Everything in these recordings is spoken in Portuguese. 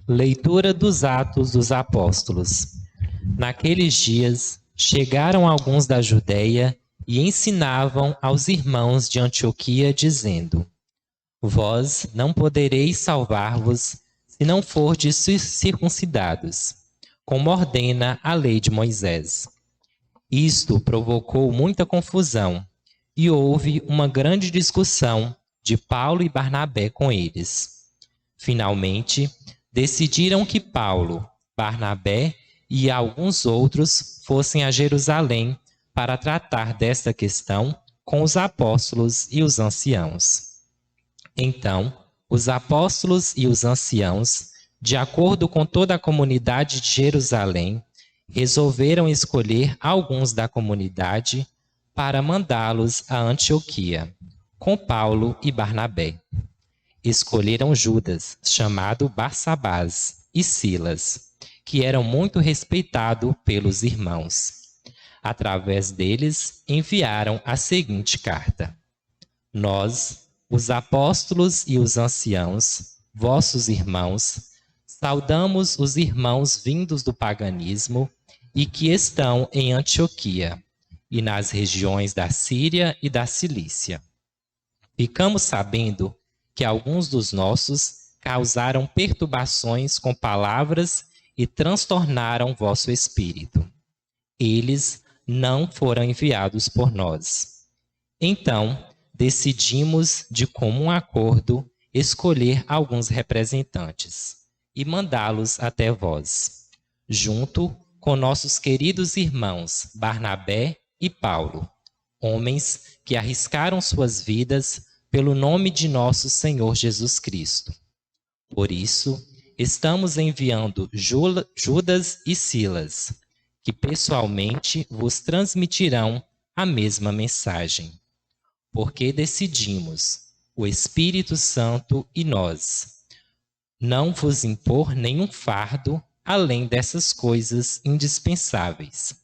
Leitura dos Atos dos Apóstolos. Naqueles dias, chegaram alguns da Judéia e ensinavam aos irmãos de Antioquia, dizendo: Vós não podereis salvar-vos se não fordes circuncidados, como ordena a lei de Moisés. Isto provocou muita confusão, e houve uma grande discussão de Paulo e Barnabé com eles. Finalmente, decidiram que Paulo, Barnabé e alguns outros fossem a Jerusalém para tratar desta questão com os apóstolos e os anciãos. Então, os apóstolos e os anciãos, de acordo com toda a comunidade de Jerusalém, resolveram escolher alguns da comunidade para mandá-los a Antioquia, com Paulo e Barnabé. Escolheram Judas, chamado Barsabás, e Silas, que eram muito respeitados pelos irmãos. Através deles, enviaram a seguinte carta: Nós, os apóstolos e os anciãos, vossos irmãos, saudamos os irmãos vindos do paganismo e que estão em Antioquia e nas regiões da Síria e da Cilícia. Ficamos sabendo que alguns dos nossos causaram perturbações com palavras e transtornaram vosso espírito. Eles não foram enviados por nós. Então, decidimos, de comum acordo, escolher alguns representantes e mandá-los até vós, junto com nossos queridos irmãos Barnabé e Paulo, homens que arriscaram suas vidas pelo nome de nosso Senhor Jesus Cristo. Por isso, estamos enviando Judas e Silas, que pessoalmente vos transmitirão a mesma mensagem. Porque decidimos, o Espírito Santo e nós, não vos impor nenhum fardo além dessas coisas indispensáveis: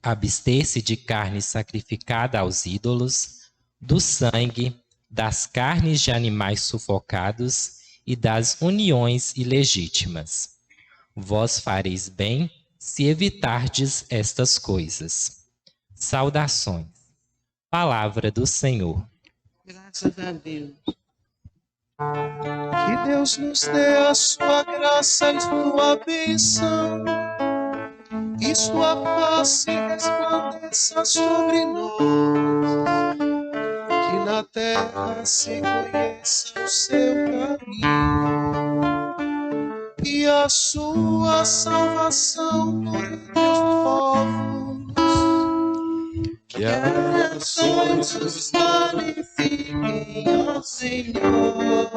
abster-se de carne sacrificada aos ídolos, do sangue, das carnes de animais sufocados e das uniões ilegítimas. Vós fareis bem se evitardes estas coisas. Saudações. Palavra do Senhor. Graças a Deus. Que Deus nos dê a sua graça e sua bênção, e sua face resplandeça sobre nós, que na terra se conheça o seu caminho e a sua salvação por entre os povos. Que as nações os glorifiquem, ó Senhor.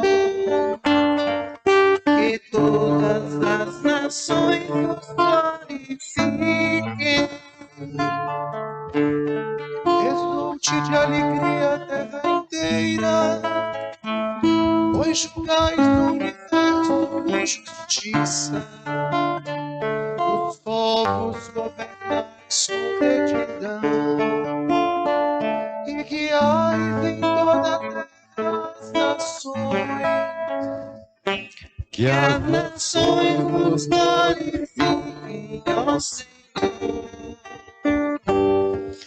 Que todas as nações os glorifiquem. Exulte de alegria a terra inteira, pois julgais no universo com justiça. Os povos governais com retidão, e guiais em toda a terra as nações. Que as nações vos glorifiquem, ó Senhor.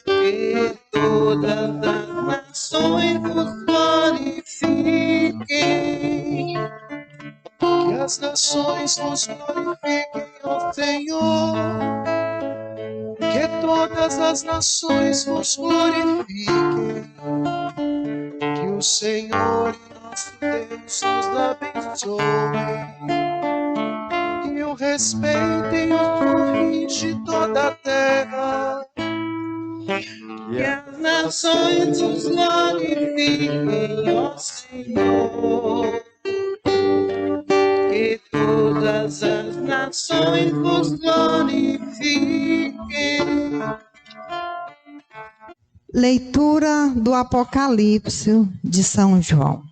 Que todas as nações vos glorifiquem. Que as nações vos glorifiquem, ó Senhor. Que todas as nações vos glorifiquem. Que o Senhor e nosso Deus nos abençoe e o respeitem os fins de toda a terra. Que as nações vos glorifiquem, ó Senhor. Que todas as nações vos glorifiquem. Leitura do Apocalipse de São João.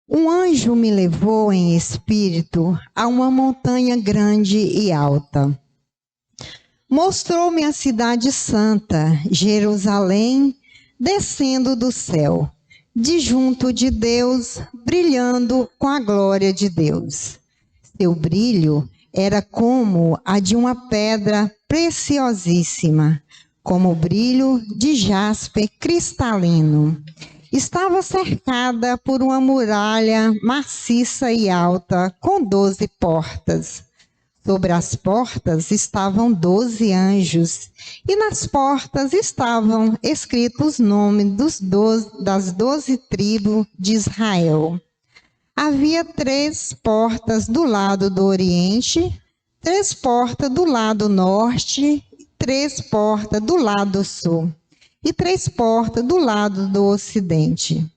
Um anjo me levou em espírito a uma montanha grande e alta. Mostrou-me a cidade santa, Jerusalém, descendo do céu, de junto de Deus, brilhando com a glória de Deus. Seu brilho era como a de uma pedra preciosíssima, como o brilho de jaspe cristalino. Estava cercada por uma muralha maciça e alta, com 12 portas. Sobre as portas estavam 12 anjos, e nas portas estavam escritos os nomes das 12 tribos de Israel. Havia 3 portas do lado do oriente, 3 portas do lado norte, 3 portas do lado sul e 3 portas do lado do ocidente.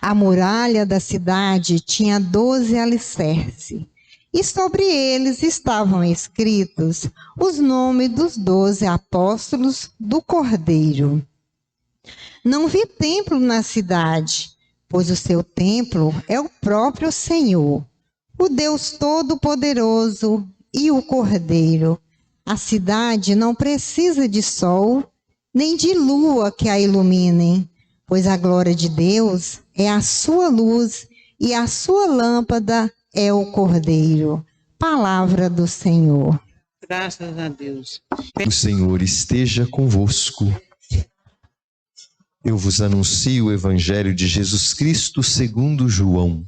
A muralha da cidade tinha 12 alicerces, e sobre eles estavam escritos os nomes dos 12 apóstolos do Cordeiro. Não vi templo na cidade, pois o seu templo é o próprio Senhor, o Deus Todo-Poderoso e o Cordeiro. A cidade não precisa de sol, nem de lua que a iluminem, pois a glória de Deus é a sua luz e a sua lâmpada é o Cordeiro. Palavra do Senhor. Graças a Deus. O Senhor esteja convosco. Eu vos anuncio o Evangelho de Jesus Cristo segundo João.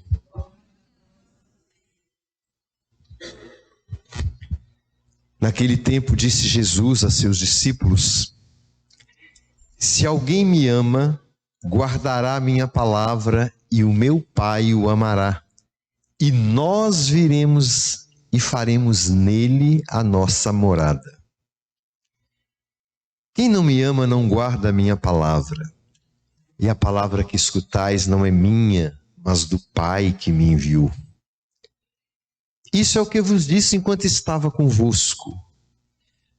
Naquele tempo disse Jesus a seus discípulos: Se alguém me ama, guardará minha palavra e o meu Pai o amará. E nós viremos e faremos nele a nossa morada. Quem não me ama não guarda a minha palavra. E a palavra que escutais não é minha, mas do Pai que me enviou. Isso é o que vos disse enquanto estava convosco.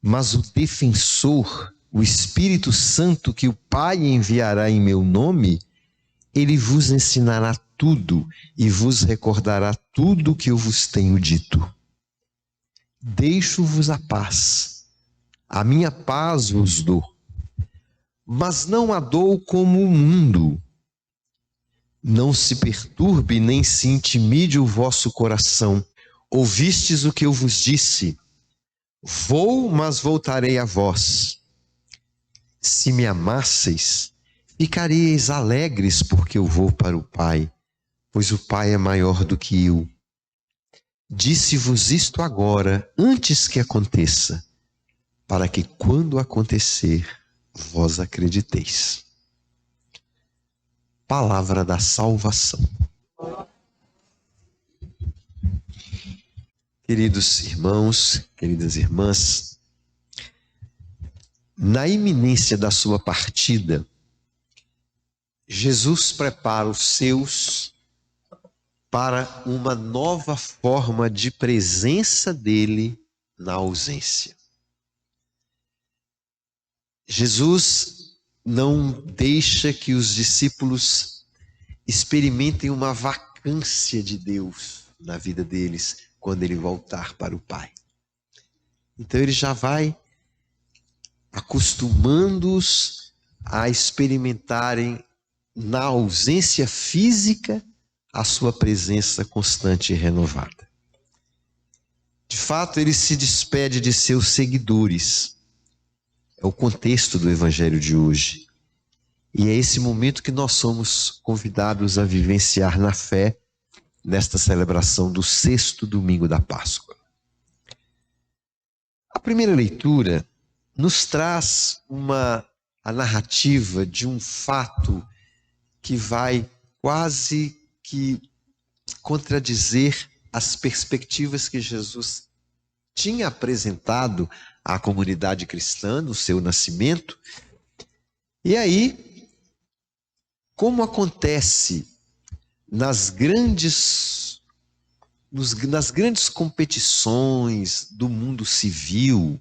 Mas o defensor, o Espírito Santo que o Pai enviará em meu nome, ele vos ensinará tudo e vos recordará tudo o que eu vos tenho dito. Deixo-vos a paz. A minha paz vos dou. Mas não a dou como o mundo. Não se perturbe nem se intimide o vosso coração. Ouvistes o que eu vos disse. Vou, mas voltarei a vós. Se me amasseis, ficaríeis alegres porque eu vou para o Pai, pois o Pai é maior do que eu. Disse-vos isto agora, antes que aconteça, para que quando acontecer, vós acrediteis. Palavra da salvação. Queridos irmãos, queridas irmãs, na iminência da sua partida, Jesus prepara os seus para uma nova forma de presença dele na ausência. Jesus não deixa que os discípulos experimentem uma vacância de Deus na vida deles quando ele voltar para o Pai. Então ele já vai acostumando-os a experimentarem na ausência física a sua presença constante e renovada. De fato, ele se despede de seus seguidores. É o contexto do Evangelho de hoje. E é esse momento que nós somos convidados a vivenciar na fé nesta celebração do 6º domingo da Páscoa. A primeira leitura nos traz a narrativa de um fato que vai quase que contradizer as perspectivas que Jesus tinha apresentado à comunidade cristã no seu nascimento. E aí, como acontece nas grandes competições do mundo civil,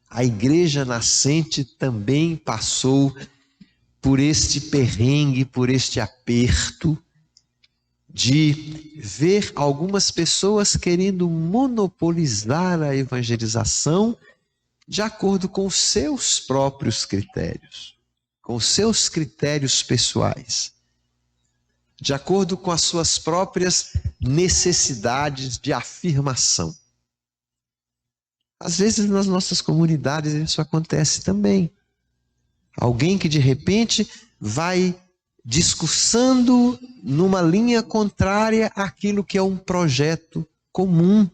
a igreja nascente também passou por este perrengue, por este aperto de ver algumas pessoas querendo monopolizar a evangelização de acordo com os seus próprios critérios, com os seus critérios pessoais. de acordo com as suas próprias necessidades de afirmação. Às vezes nas nossas comunidades isso acontece também. Alguém que de repente vai discursando numa linha contrária àquilo que é um projeto comum,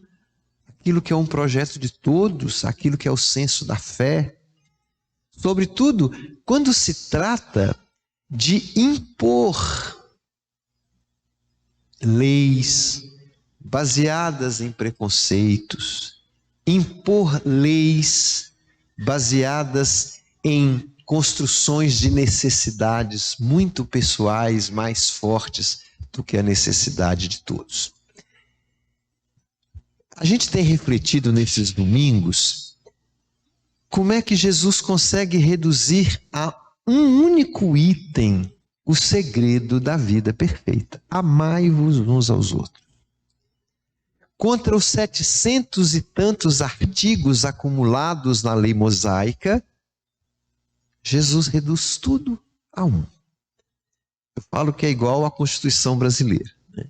aquilo que é um projeto de todos, aquilo que é o senso da fé. Sobretudo, quando se trata de impor leis baseadas em preconceitos, impor leis baseadas em construções de necessidades muito pessoais, mais fortes do que a necessidade de todos. A gente tem refletido nesses domingos como é que Jesus consegue reduzir a um único item o segredo da vida perfeita. Amai-vos uns aos outros. Contra os 700 e tantos artigos acumulados na lei mosaica, Jesus reduz tudo a um. Eu falo que é igual à Constituição brasileira, né?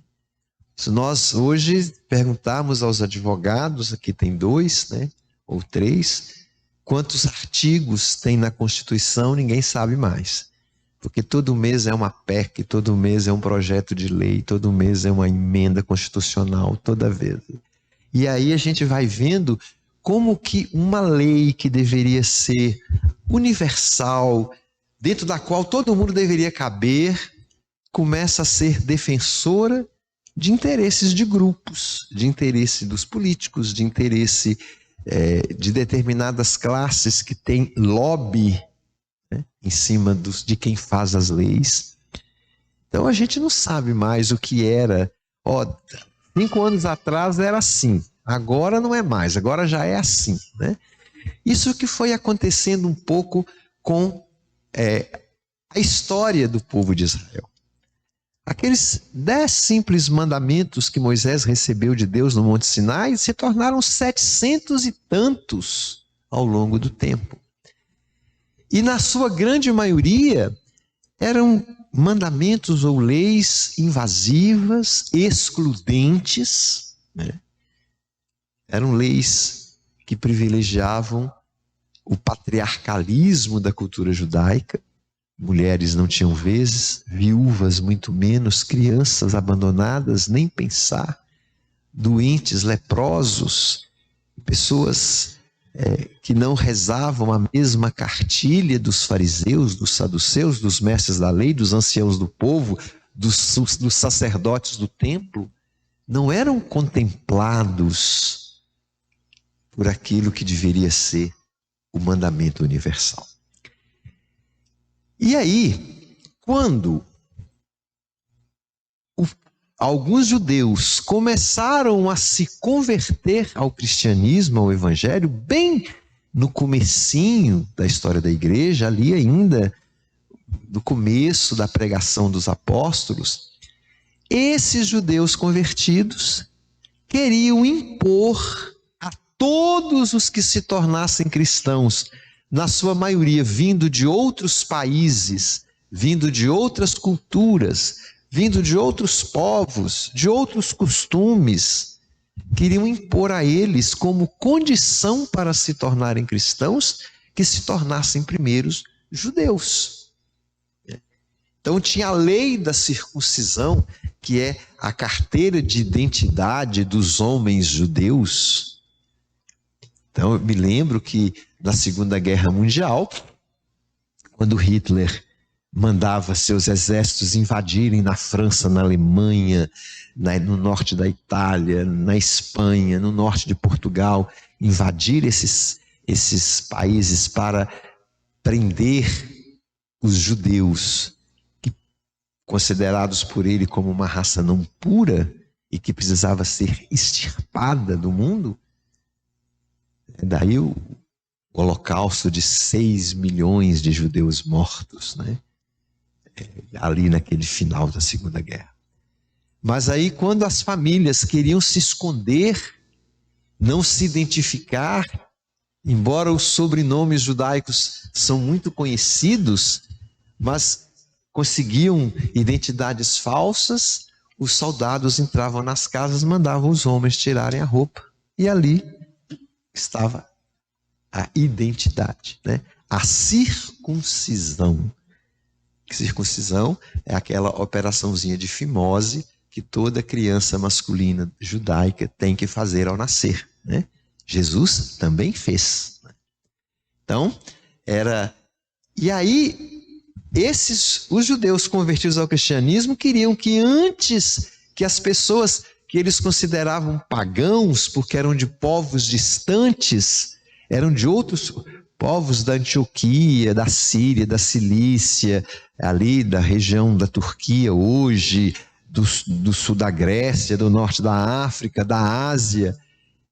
Se nós hoje perguntarmos aos advogados, aqui tem 2, né, ou 3, quantos artigos tem na Constituição, ninguém sabe mais. Porque todo mês é uma PEC, todo mês é um projeto de lei, todo mês é uma emenda constitucional, toda vez. E aí a gente vai vendo como que uma lei que deveria ser universal, dentro da qual todo mundo deveria caber, começa a ser defensora de interesses de grupos, de interesse dos políticos, de interesse de determinadas classes que têm lobby, né, em cima de quem faz as leis. Então a gente não sabe mais o que era. 5 anos atrás era assim, agora não é mais, agora já é assim, né? Isso que foi acontecendo um pouco com a história do povo de Israel. Aqueles 10 simples mandamentos que Moisés recebeu de Deus no Monte Sinai se tornaram 700 e tantos ao longo do tempo. E na sua grande maioria eram mandamentos ou leis invasivas, excludentes, né? Eram leis que privilegiavam o patriarcalismo da cultura judaica. Mulheres não tinham vezes, viúvas muito menos, crianças abandonadas, nem pensar, doentes, leprosos, pessoas que não rezavam a mesma cartilha dos fariseus, dos saduceus, dos mestres da lei, dos anciãos do povo, dos sacerdotes do templo, não eram contemplados por aquilo que deveria ser o mandamento universal. E aí, quando alguns judeus começaram a se converter ao cristianismo, ao evangelho, bem no comecinho da história da igreja, ali ainda no começo da pregação dos apóstolos, esses judeus convertidos queriam impor a todos os que se tornassem cristãos, na sua maioria vindo de outros países, vindo de outras culturas, vindo de outros povos, de outros costumes, queriam impor a eles como condição para se tornarem cristãos, que se tornassem primeiros judeus. Então tinha a lei da circuncisão, que é a carteira de identidade dos homens judeus. Então eu me lembro que na Segunda Guerra Mundial, quando Hitler mandava seus exércitos invadirem na França, na Alemanha, no norte da Itália, na Espanha, no norte de Portugal, invadir esses países para prender os judeus, considerados por ele como uma raça não pura e que precisava ser extirpada do mundo. Daí o holocausto de 6 milhões de judeus mortos, né? Ali naquele final da Segunda Guerra. Mas aí quando as famílias queriam se esconder, não se identificar, embora os sobrenomes judaicos são muito conhecidos, mas conseguiam identidades falsas, os soldados entravam nas casas, mandavam os homens tirarem a roupa. E ali estava a identidade, né? A circuncisão. Circuncisão é aquela operaçãozinha de fimose que toda criança masculina judaica tem que fazer ao nascer, né? Jesus também fez. Então, E aí, os judeus convertidos ao cristianismo queriam que antes que as pessoas que eles consideravam pagãos, porque eram de povos distantes, eram de outros povos da Antioquia, da Síria, da Cilícia, ali da região da Turquia hoje, do sul da Grécia, do norte da África, da Ásia,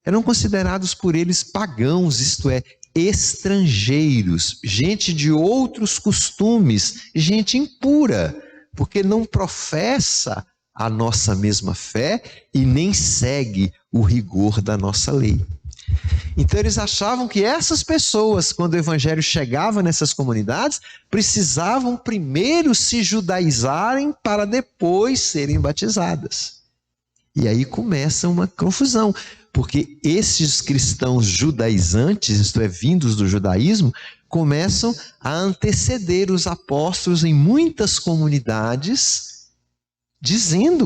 eram considerados por eles pagãos, isto é, estrangeiros, gente de outros costumes, gente impura, porque não professa a nossa mesma fé e nem segue o rigor da nossa lei. Então eles achavam que essas pessoas, quando o evangelho chegava nessas comunidades, precisavam primeiro se judaizarem para depois serem batizadas. E aí começa uma confusão, porque esses cristãos judaizantes, isto é, vindos do judaísmo, começam a anteceder os apóstolos em muitas comunidades,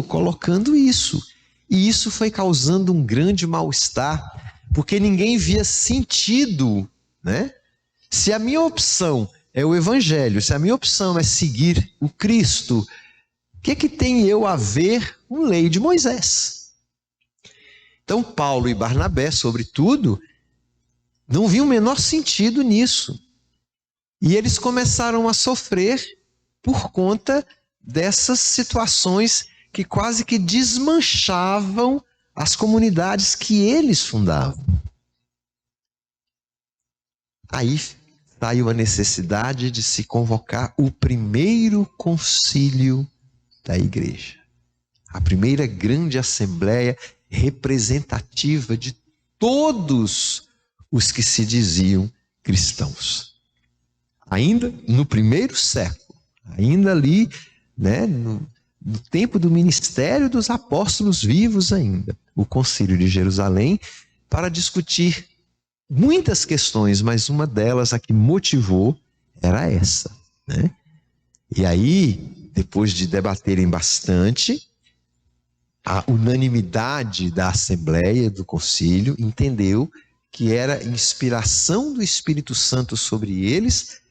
colocando isso. E isso foi causando um grande mal-estar, porque ninguém via sentido, né? Se a minha opção é o evangelho, se a minha opção é seguir o Cristo, o que tem eu a ver com a lei de Moisés? Então, Paulo e Barnabé, sobretudo, não viam o menor sentido nisso. E eles começaram a sofrer por conta dessas situações que quase que desmanchavam as comunidades que eles fundavam. Aí saiu a necessidade de se convocar o primeiro concílio da igreja. A primeira grande assembleia representativa de todos os que se diziam cristãos. Ainda no primeiro século, ainda ali, né, no tempo do ministério dos apóstolos vivos ainda, o Concílio de Jerusalém, para discutir muitas questões, mas uma delas, a que motivou, era essa, né? E aí, depois de debaterem bastante, a unanimidade da Assembleia, do Concílio, entendeu que era inspiração do Espírito Santo sobre eles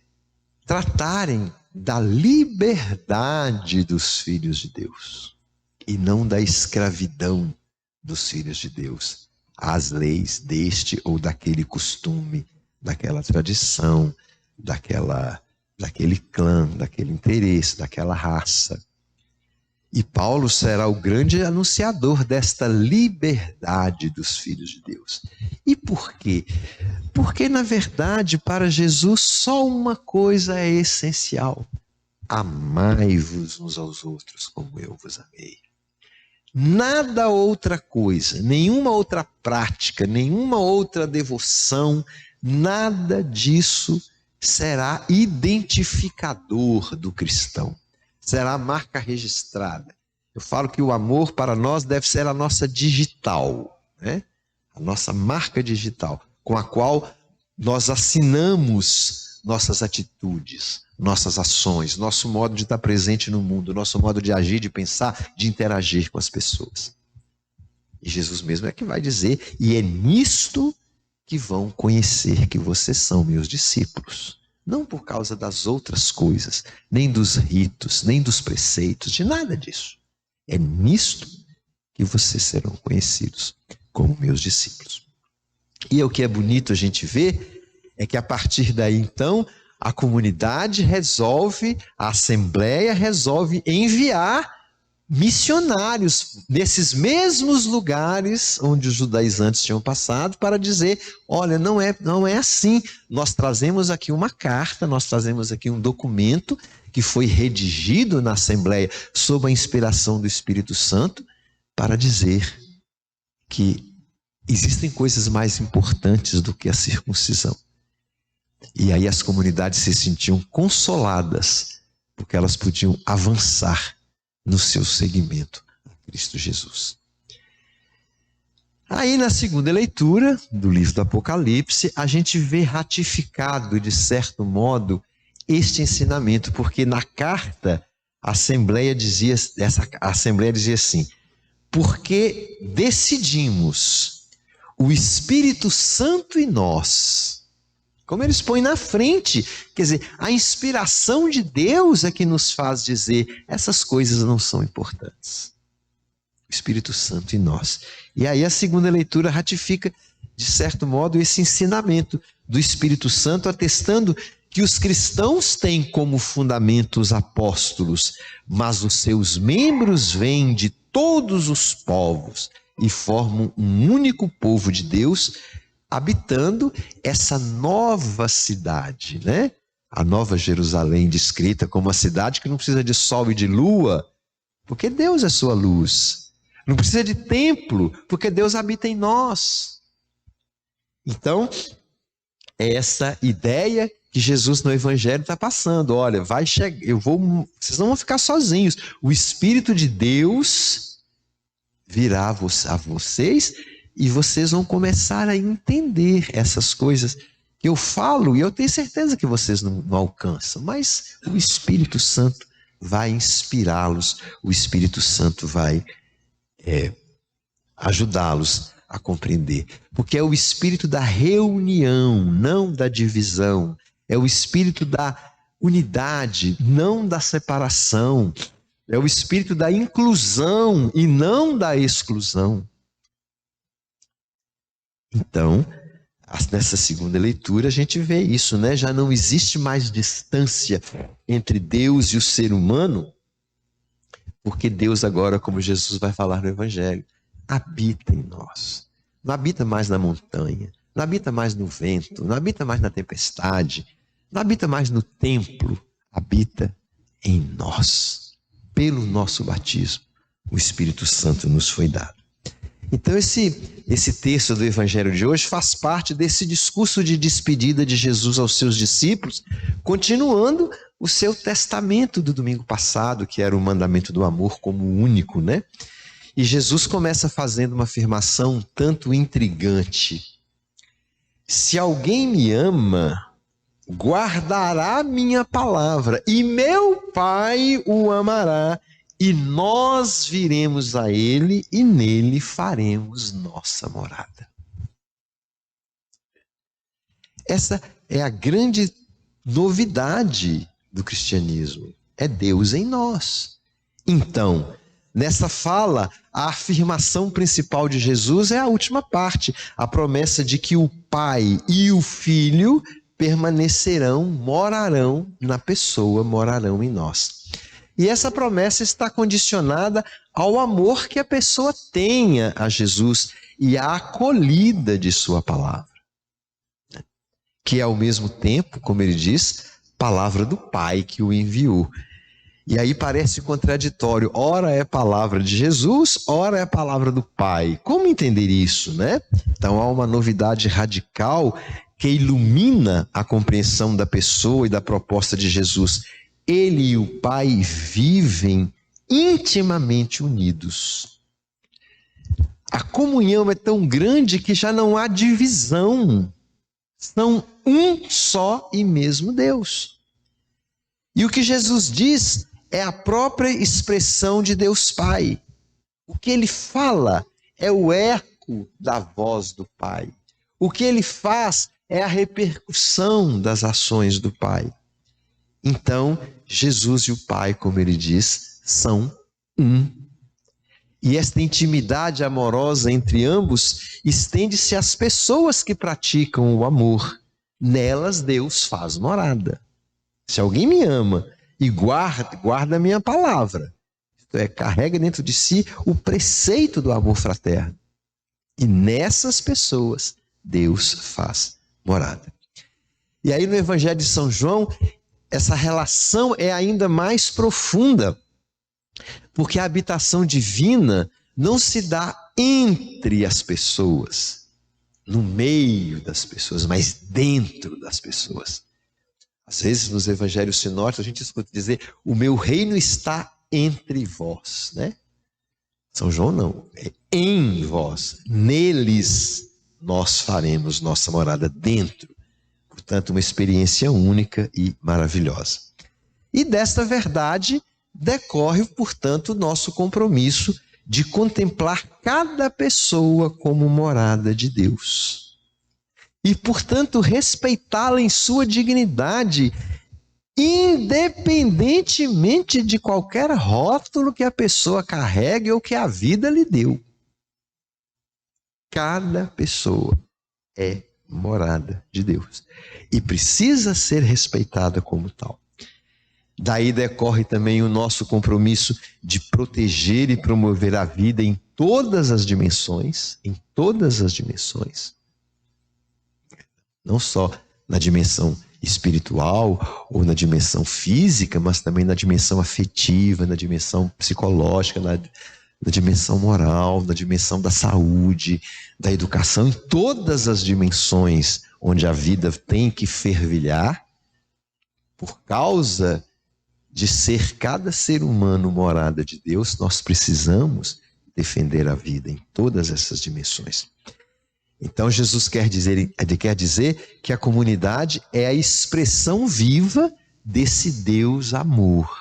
tratarem da liberdade dos filhos de Deus e não da escravidão dos filhos de Deus às leis deste ou daquele costume, daquela tradição, daquele clã, daquele interesse, daquela raça. E Paulo será o grande anunciador desta liberdade dos filhos de Deus. E por quê? Porque, na verdade, para Jesus só uma coisa é essencial: amai-vos uns aos outros como eu vos amei. Nada outra coisa, nenhuma outra prática, nenhuma outra devoção, nada disso será identificador do cristão. Será a marca registrada. Eu falo que o amor para nós deve ser a nossa digital, né? A nossa marca digital, com a qual nós assinamos nossas atitudes, nossas ações, nosso modo de estar presente no mundo, nosso modo de agir, de pensar, de interagir com as pessoas. E Jesus mesmo é que vai dizer, e é nisto que vão conhecer que vocês são meus discípulos. Não por causa das outras coisas, nem dos ritos, nem dos preceitos, de nada disso. É nisto que vocês serão conhecidos como meus discípulos. E o que é bonito a gente ver é que a partir daí, então, a comunidade resolve, a assembleia resolve enviar missionários nesses mesmos lugares onde os judaizantes tinham passado para dizer, olha, não é assim, nós trazemos aqui uma carta, nós trazemos aqui um documento que foi redigido na Assembleia sob a inspiração do Espírito Santo para dizer que existem coisas mais importantes do que a circuncisão. E aí as comunidades se sentiam consoladas, porque elas podiam avançar no seu seguimento a Cristo Jesus. Aí, na segunda leitura do livro do Apocalipse, a gente vê ratificado, de certo modo, este ensinamento, porque na carta a Assembleia dizia assim: porque decidimos o Espírito Santo em nós. Como eles põem na frente, quer dizer, a inspiração de Deus é que nos faz dizer: essas coisas não são importantes. O Espírito Santo em nós. E aí a segunda leitura ratifica, de certo modo, esse ensinamento do Espírito Santo, atestando que os cristãos têm como fundamento os apóstolos, mas os seus membros vêm de todos os povos e formam um único povo de Deus, habitando essa nova cidade, né? A Nova Jerusalém, descrita como uma cidade que não precisa de sol e de lua, porque Deus é sua luz. Não precisa de templo, porque Deus habita em nós. Então, é essa ideia que Jesus no Evangelho está passando. Olha, vai chegar, vocês não vão ficar sozinhos. O Espírito de Deus virá a vocês e vocês vão começar a entender essas coisas que eu falo, e eu tenho certeza que vocês não alcançam, mas o Espírito Santo vai inspirá-los, o Espírito Santo vai ajudá-los a compreender. Porque é o espírito da reunião, não da divisão. É o espírito da unidade, não da separação. É o espírito da inclusão e não da exclusão. Então, nessa segunda leitura a gente vê isso, né? Já não existe mais distância entre Deus e o ser humano, porque Deus agora, como Jesus vai falar no Evangelho, habita em nós. Não habita mais na montanha, não habita mais no vento, não habita mais na tempestade, não habita mais no templo, habita em nós. Pelo nosso batismo, o Espírito Santo nos foi dado. Então esse texto do Evangelho de hoje faz parte desse discurso de despedida de Jesus aos seus discípulos, continuando o seu testamento do domingo passado, que era o mandamento do amor como único, né? E Jesus começa fazendo uma afirmação tanto intrigante. Se alguém me ama, guardará minha palavra, e meu Pai o amará, e nós viremos a ele, e nele faremos nossa morada. Essa é a grande novidade do cristianismo. É Deus em nós. Então, nessa fala, a afirmação principal de Jesus é a última parte, a promessa de que o Pai e o Filho permanecerão, morarão na pessoa, morarão em nós. E essa promessa está condicionada ao amor que a pessoa tenha a Jesus e à acolhida de sua palavra, que é ao mesmo tempo, como ele diz, palavra do Pai que o enviou. E aí parece contraditório, ora é palavra de Jesus, ora é palavra do Pai. Como entender isso, né? Então há uma novidade radical que ilumina a compreensão da pessoa e da proposta de Jesus. Ele e o Pai vivem intimamente unidos. A comunhão é tão grande que já não há divisão. São um só e mesmo Deus. E o que Jesus diz é a própria expressão de Deus Pai. O que ele fala é o eco da voz do Pai. O que ele faz é a repercussão das ações do Pai. Então, Jesus e o Pai, como ele diz, são um. E esta intimidade amorosa entre ambos estende-se às pessoas que praticam o amor. Nelas Deus faz morada. Se alguém me ama e guarda a minha palavra, isto é, carrega dentro de si o preceito do amor fraterno. E nessas pessoas Deus faz morada. E aí no Evangelho de São João, essa relação é ainda mais profunda, porque a habitação divina não se dá entre as pessoas, no meio das pessoas, mas dentro das pessoas. Às vezes nos evangelhos sinóticos a gente escuta dizer: o meu reino está entre vós, né? São João não, é em vós, neles nós faremos nossa morada dentro. Portanto, uma experiência única e maravilhosa. E desta verdade decorre, portanto, o nosso compromisso de contemplar cada pessoa como morada de Deus. E, portanto, respeitá-la em sua dignidade, independentemente de qualquer rótulo que a pessoa carregue ou que a vida lhe deu. Cada pessoa é morada de Deus e precisa ser respeitada como tal. Daí decorre também o nosso compromisso de proteger e promover a vida em todas as dimensões, não só na dimensão espiritual ou na dimensão física, mas também na dimensão afetiva, na dimensão psicológica, na dimensão moral, na dimensão da saúde, da educação, em todas as dimensões onde a vida tem que fervilhar, por causa de ser cada ser humano morada de Deus, nós precisamos defender a vida em todas essas dimensões. Então Jesus quer dizer que a comunidade é a expressão viva desse Deus amor.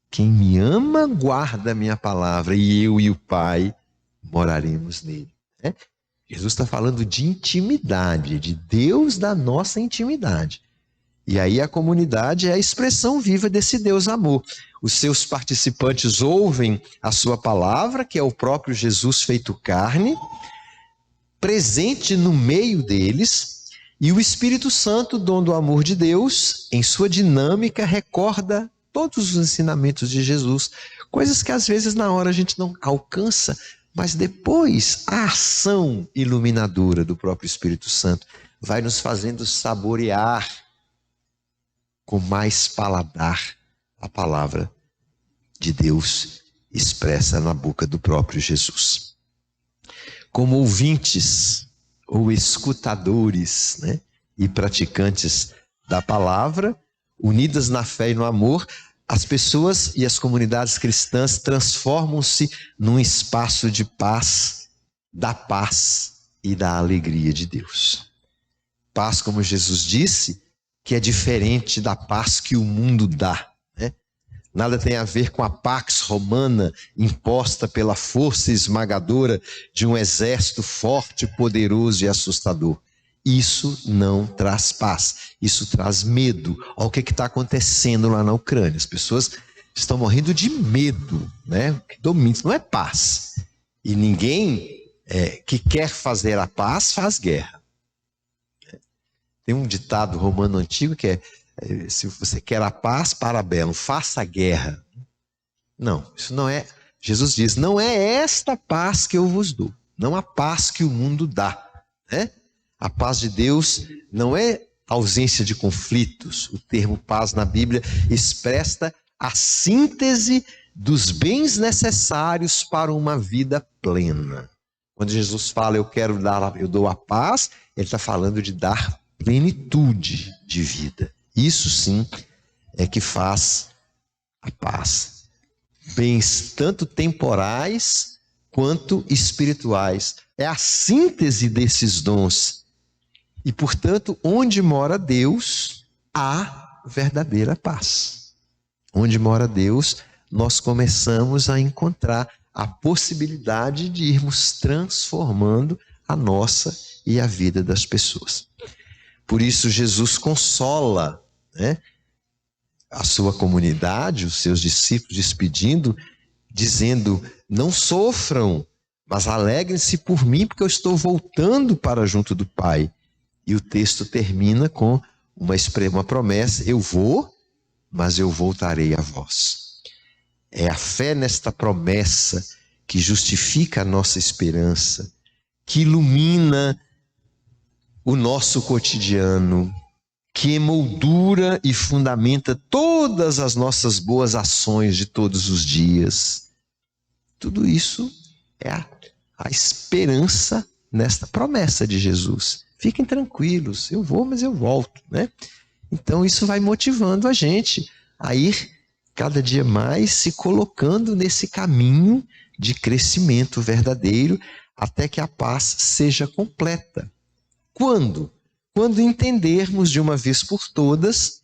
Quem me ama, guarda a minha palavra, e eu e o Pai moraremos nele. Né? Jesus está falando de intimidade, de Deus da nossa intimidade. E aí a comunidade é a expressão viva desse Deus amor. Os seus participantes ouvem a sua palavra, que é o próprio Jesus feito carne, presente no meio deles, e o Espírito Santo, dom do amor de Deus, em sua dinâmica, recorda todos os ensinamentos de Jesus, coisas que às vezes na hora a gente não alcança, mas depois a ação iluminadora do próprio Espírito Santo vai nos fazendo saborear com mais paladar a palavra de Deus expressa na boca do próprio Jesus. Como ouvintes ou escutadores, né, e praticantes da palavra, unidas na fé e no amor, as pessoas e as comunidades cristãs transformam-se num espaço de paz, da paz e da alegria de Deus. Paz, como Jesus disse, que é diferente da paz que o mundo dá. Né? Nada tem a ver com a pax romana imposta pela força esmagadora de um exército forte, poderoso e assustador. Isso não traz paz, isso traz medo. Olha o que está acontecendo lá na Ucrânia. As pessoas estão morrendo de medo, né? Não é paz. E ninguém que quer fazer a paz faz guerra. Tem um ditado romano antigo que é: se você quer a paz, parabellum, faça a guerra. Não, isso não é. Jesus diz: não é esta paz que eu vos dou, não a paz que o mundo dá. Né? A paz de Deus não é ausência de conflitos. O termo paz na Bíblia expressa a síntese dos bens necessários para uma vida plena. Quando Jesus fala eu dou a paz, ele está falando de dar plenitude de vida. Isso sim é que faz a paz. Bens tanto temporais quanto espirituais. É a síntese desses dons. E, portanto, onde mora Deus, há verdadeira paz. Onde mora Deus, nós começamos a encontrar a possibilidade de irmos transformando a nossa e a vida das pessoas. Por isso Jesus consola, né, a sua comunidade, os seus discípulos, despedindo, dizendo: não sofram, mas alegrem-se por mim, porque eu estou voltando para junto do Pai. E o texto termina com uma promessa: eu vou, mas eu voltarei a vós. É a fé nesta promessa que justifica a nossa esperança, que ilumina o nosso cotidiano, que emoldura e fundamenta todas as nossas boas ações de todos os dias. Tudo isso é a esperança nesta promessa de Jesus. Fiquem tranquilos, eu vou, mas eu volto, né? Então isso vai motivando a gente a ir cada dia mais se colocando nesse caminho de crescimento verdadeiro até que a paz seja completa. Quando? Quando entendermos de uma vez por todas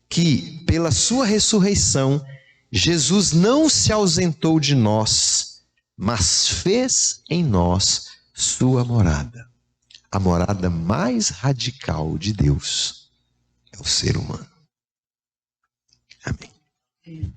que pela sua ressurreição Jesus não se ausentou de nós, mas fez em nós sua morada. A morada mais radical de Deus é o ser humano. Amém.